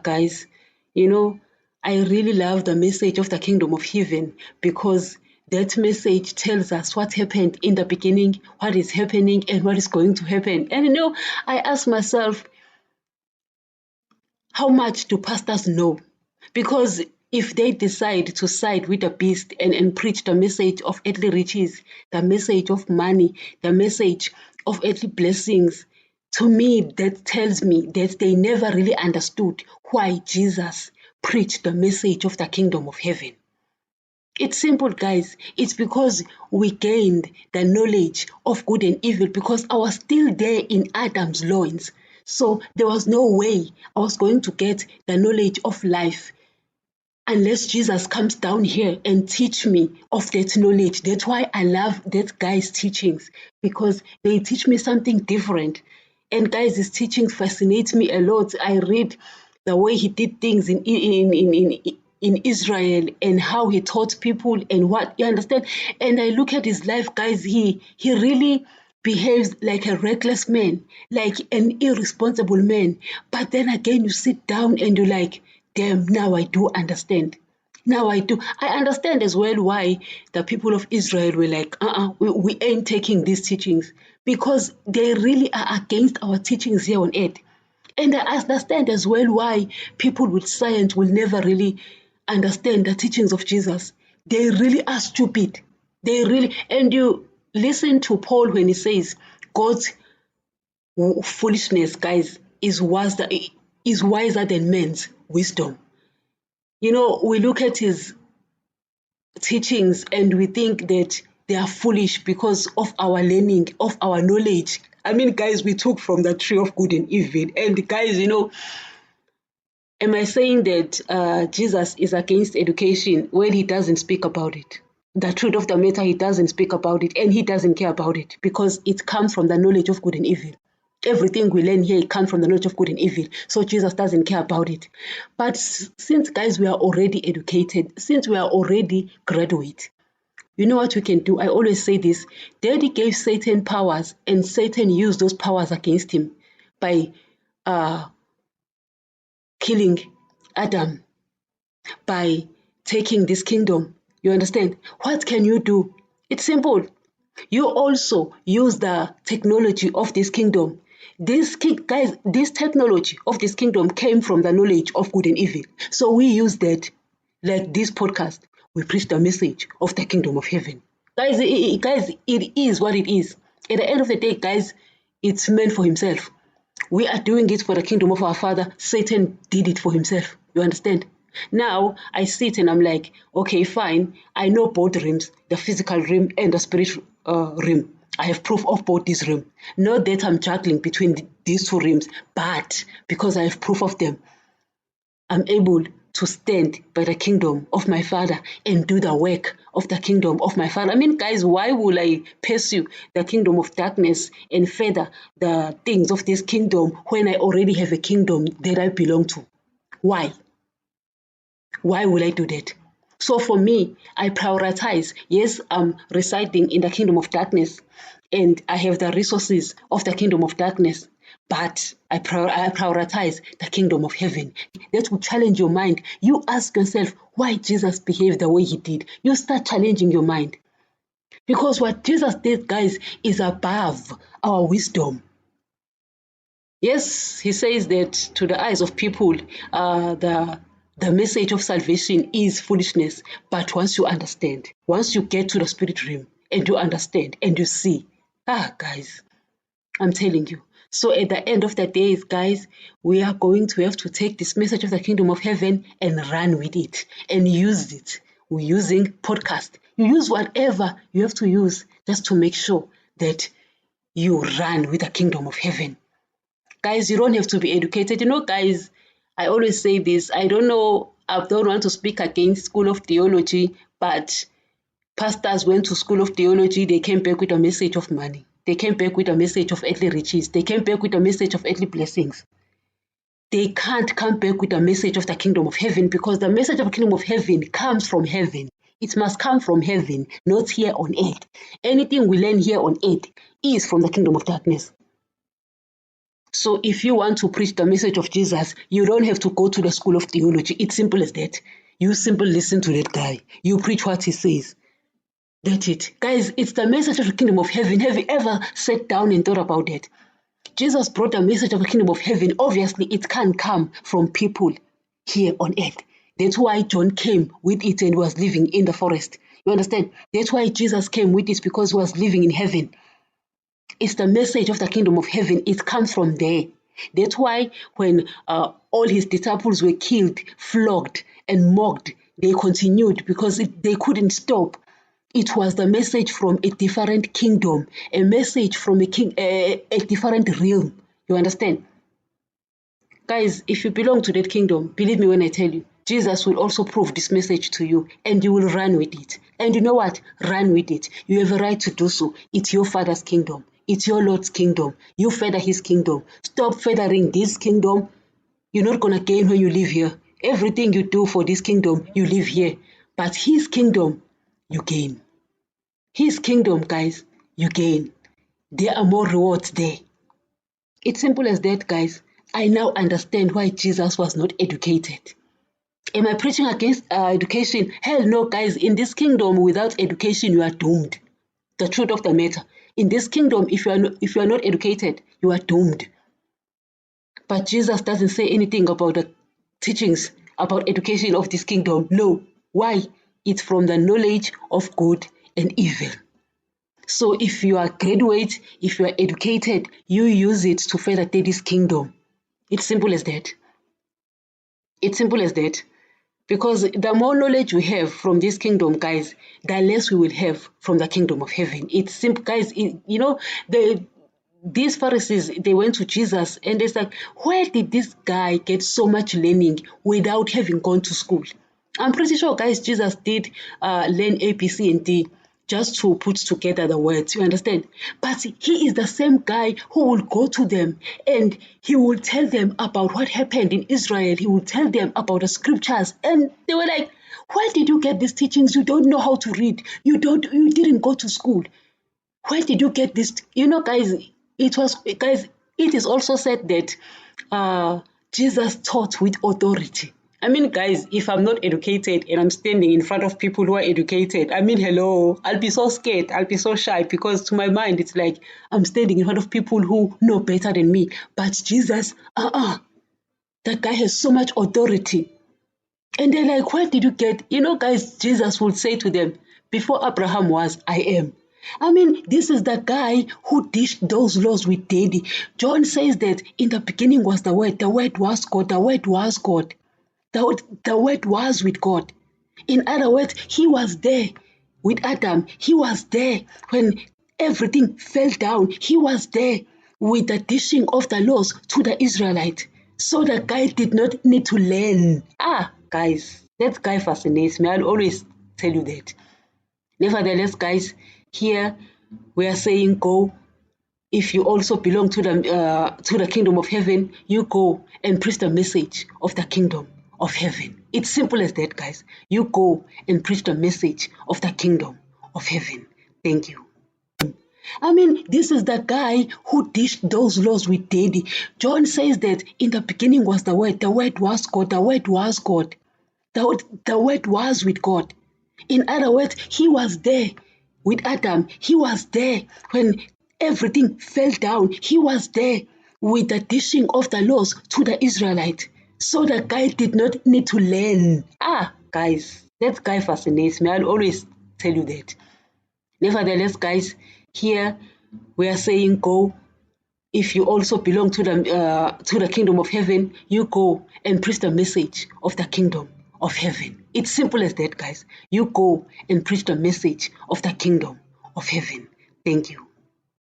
guys, I really love the message of the kingdom of heaven, because that message tells us what happened in the beginning, what is happening, and what is going to happen. And I ask myself, how much do pastors know? Because if they decide to side with the beast and preach the message of earthly riches, the message of money, the message of earthly blessings, to me, that tells me that they never really understood why Jesus preached the message of the kingdom of heaven. It's simple, guys. It's because we gained the knowledge of good and evil, because I was still there in Adam's loins. So there was no way I was going to get the knowledge of life unless Jesus comes down here and teach me of that knowledge. That's why I love that guy's teachings, because they teach me something different. And guys, his teachings fascinate me a lot. I read the way he did things in Israel, and how he taught people, and what, you understand? And I look at his life, guys, he really behaves like a reckless man, like an irresponsible man. But then again, you sit down and you're like, damn, now I do understand. Now I do. I understand as well why the people of Israel were like, we ain't taking these teachings, because they really are against our teachings here on earth. And I understand as well why people with science will never really understand the teachings of Jesus. They really are stupid. And you listen to Paul when he says God's foolishness, guys, is wiser than man's wisdom. We look at his teachings and we think that they are foolish because of our learning, of our knowledge. I mean, guys, we took from the tree of good and evil. And guys, am I saying that Jesus is against education when he doesn't speak about it? The truth of the matter, he doesn't speak about it, and he doesn't care about it, because it comes from the knowledge of good and evil. Everything we learn here comes from the knowledge of good and evil. So Jesus doesn't care about it. But since, guys, we are already educated, since we are already graduate, you know what we can do? I always say this. Daddy gave Satan powers, and Satan used those powers against him by killing Adam, by taking this kingdom. You understand? What can you do? It's simple. You also use the technology of this kingdom. This technology of this kingdom came from the knowledge of good and evil. So we use that, like this podcast. We preach the message of the kingdom of heaven. Guys, it is what it is. At the end of the day, guys, it's meant for himself. We are doing it for the kingdom of our Father. Satan did it for himself. You understand? Now, I sit and I'm like, okay, fine. I know both realms, the physical realm and the spiritual realm. I have proof of both these realms. Not that I'm juggling between these two realms, but because I have proof of them, I'm able to stand by the kingdom of my Father and do the work of the kingdom of my Father. I mean, guys, why will I pursue the kingdom of darkness and further the things of this kingdom when I already have a kingdom that I belong to? Why? Why will I do that? So for me, I prioritize. Yes, I'm residing in the kingdom of darkness, and I have the resources of the kingdom of darkness, but I prioritize the kingdom of heaven. That will challenge your mind. You ask yourself why Jesus behaved the way he did. You start challenging your mind. Because what Jesus did, guys, is above our wisdom. Yes, he says that to the eyes of people, the message of salvation is foolishness. But once you understand, once you get to the spirit realm and you understand and you see, guys, I'm telling you. So at the end of the day, guys, we are going to have to take this message of the kingdom of heaven and run with it and use it. We're using podcast. You use whatever you have to use just to make sure that you run with the kingdom of heaven. Guys, you don't have to be educated. Guys, I always say this. I don't want to speak against school of theology, but pastors went to school of theology. They came back with a message of money. They came back with a message of earthly riches. They came back with a message of earthly blessings. They can't come back with a message of the kingdom of heaven, because the message of the kingdom of heaven comes from heaven. It must come from heaven, not here on earth. Anything we learn here on earth is from the kingdom of darkness. So if you want to preach the message of Jesus, you don't have to go to the school of theology. It's simple as that. You simply listen to that guy. You preach what he says. That's it. Guys, it's the message of the kingdom of heaven. Have you ever sat down and thought about that? Jesus brought the message of the kingdom of heaven. Obviously, it can't come from people here on earth. That's why John came with it and was living in the forest. You understand? That's why Jesus came with it, because he was living in heaven. It's the message of the kingdom of heaven. It comes from there. That's why when all his disciples were killed, flogged, and mocked, they continued because they couldn't stop. It was the message from a different kingdom, a message from a different realm. You understand? Guys, if you belong to that kingdom, believe me when I tell you, Jesus will also prove this message to you, and you will run with it. And you know what? Run with it. You have a right to do so. It's your Father's kingdom. It's your Lord's kingdom. You feather his kingdom. Stop feathering this kingdom. You're not going to gain when you live here. Everything you do for this kingdom, you live here. But his kingdom, you gain. His kingdom, guys, you gain. There are more rewards there. It's simple as that, guys. I now understand why Jesus was not educated. Am I preaching against education? Hell no, guys. In this kingdom, without education, you are doomed. The truth of the matter. In this kingdom, if you are not educated, you are doomed. But Jesus doesn't say anything about the teachings about education of this kingdom. No. Why? It's from the knowledge of good and evil. So if you are graduate, if you are educated, you use it to further this kingdom. It's simple as that. It's simple as that. Because the more knowledge we have from this kingdom, guys, the less we will have from the kingdom of heaven. It's simple, guys. These Pharisees, they went to Jesus and they said, where did this guy get so much learning without having gone to school? I'm pretty sure, guys, Jesus did learn A, B, C, and D just to put together the words, you understand? But he is the same guy who will go to them and he will tell them about what happened in Israel. He will tell them about the scriptures. And they were like, where did you get these teachings? You don't know how to read. You didn't go to school. Where did you get this? You know, guys, it is also said that Jesus taught with authority. I mean, guys, if I'm not educated and I'm standing in front of people who are educated, I mean, hello, I'll be so scared. I'll be so shy because to my mind, it's like I'm standing in front of people who know better than me. But Jesus, that guy has so much authority. And they're like, where did you get? You know, guys, Jesus would say to them, before Abraham was, I am. I mean, this is the guy who dished those laws with daddy. John says that in the beginning was the word was God, the word was God. The word was with God. In other words, he was there with Adam. He was there when everything fell down. He was there with the dishing of the laws to the Israelites. So the guy did not need to learn. Guys, that guy fascinates me. I'll always tell you that. Nevertheless, guys, here we are saying go. If you also belong to the kingdom of heaven, you go and preach the message of the kingdom of heaven. It's simple as that, guys. You go and preach the message of the kingdom of heaven. Thank you. I mean, this is the guy who dished those laws with daddy. John says that in the beginning was the word was God, the word was God. The word was with God. In other words, he was there with Adam. He was there when everything fell down. He was there with the dishing of the laws to the Israelites. So the guy did not need to learn. Guys, that guy fascinates me. I'll always tell you that. Nevertheless, guys, here we are saying go. If you also belong to the kingdom of heaven, you go and preach the message of the kingdom of heaven. It's simple as that, guys. You go and preach the message of the kingdom of heaven. Thank you.